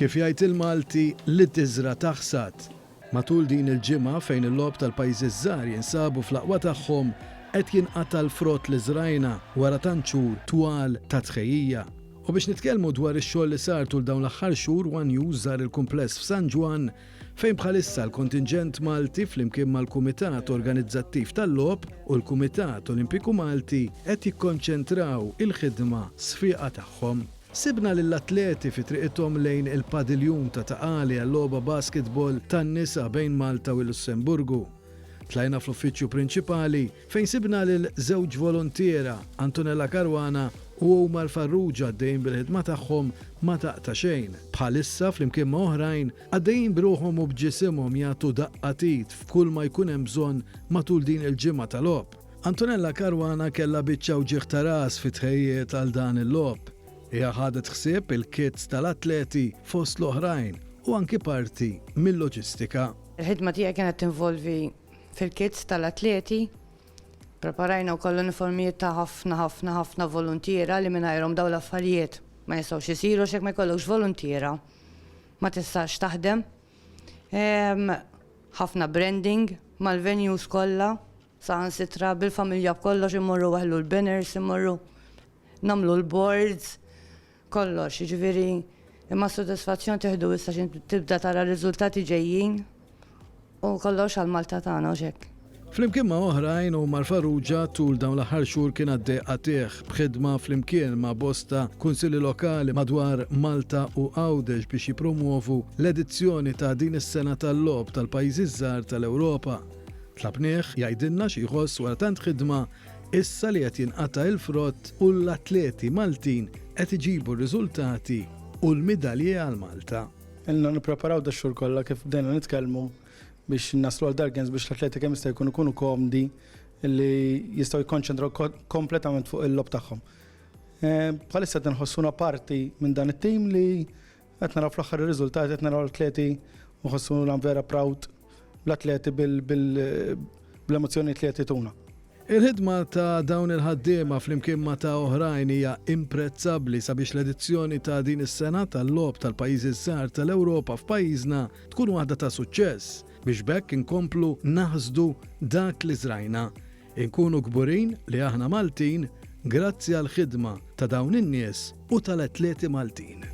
Kif jgħid il-Malti li tiżra taħsad. Matul din il-ġimgħa fejn il-logħob tal-pajjiżi żgħar jinsabu fl-aqwa tagħhom qed jinqata' l-frott li żrajna wara tant xhur twal ta' tħejjija. U biex nitkellmu dwar ix-xogħol li sar tul dawn l-aħħar xhur One News żar il-kumpless f'San Ġwan fejn bħalissa l-kontinġent Malti flimkien mal-Kumitat Organizzattiv tal-Logħob u l-Kumitat Olimpiku Malti qed jikkonċentraw il-ħidma sfiqa tagħhom. Sibna lill-atleti fi triqithom lejn il-padiljun ta' taqali għall-logħba basketball tan-nisa bejn Malta u l-Lussemburgu. Tlajna fl-uffiċċju prinċipali fejn sibna lil żewġ volontiera Antonella Karwana u Omar Farrugia għaddejjin bil-ħidma tagħhom ma taqta' xejn. Bħalissa flimkien ma' oħrajn għaddejjin bruħhom u bġisimhom jagħtu daqqatit f'kull ma jkun hemm bżonn matul din il-ġimgħa tal-logħob. Antonella Karwana kellha biċċa u ġieħ ta' ras fi tħejjiet għal dan il-logħob. Hija ħadet ħsieb il-kits tal-atleti fost l-oħrajn u anki parti mill-loġistika. Il-ħidma tiegħi kienet tinvolvi fil-kits tal-atleti, preparajna wkoll uniformijiet ta' ħafna volontiera li mingħajrhom dawn l-affarijiet ma jistgħux isiru x'hekk ma jkollokx volontiera ma tistax taħdem. Ħafna branding mal-venues kollha, saħansitra bil-familja b'kollox immorru waħlu l-banners, immorru nagħmlu l-boards, kollox, jiġifieri imma s-sodisfazzjon tieħdu issa xi tibda tara riżultati ġejjin u kollox għal-Malta tagħna u hekk. Flimkien ma' oħrajn Omar Farrugia tul dawn l-aħħar xhur kien għaddej qatih b'ħidma flimkien ma' bosta kunsilli lokali madwar Malta u Għawdex biex jippromuovu l-edizzjoni ta' din is-sena tal-logħob tal-pajjiżi żgħar tal-Ewropa. Tlabnieh jgħidilna xi jħoss wara tant ħidma issa li qed jinqata' il-frott u l-atleti Maltin qed iġibu r-riżultati u l-midalji għal Malta. Ilna nippreparaw da xhur kollha kif bdejna nitkellmu biex naslu għal Darkens biex l-atleti kemm jista' jkunu komdi li jistgħu jikkonċentraw kompletament fuq il-lob tagħhom. Bħalissa qed nħossuna parti minn dan it-tim li qed naraw fl-aħħar ir-riżultati, qed naraw l-atleti u nħossuna vera proud l-atleti bil-emozzjonijiet li qed jituna. Il-ħidma ta' dawn il-ħaddiema flimkien ma' ta' oħrajn hija imprezzabbli sabiex l-edizzjoni ta' din is-sena tal-logħob tal-pajjiżi żgħar tal-Ewropa f'pajjiżna tkun waħda ta' suċċess biex bekk inkomplu naħsdu dak li żrajna. Inkunu kburin li aħna Maltin grazzi għall ħidma ta' dawn in-nies u tal-atleti Maltin.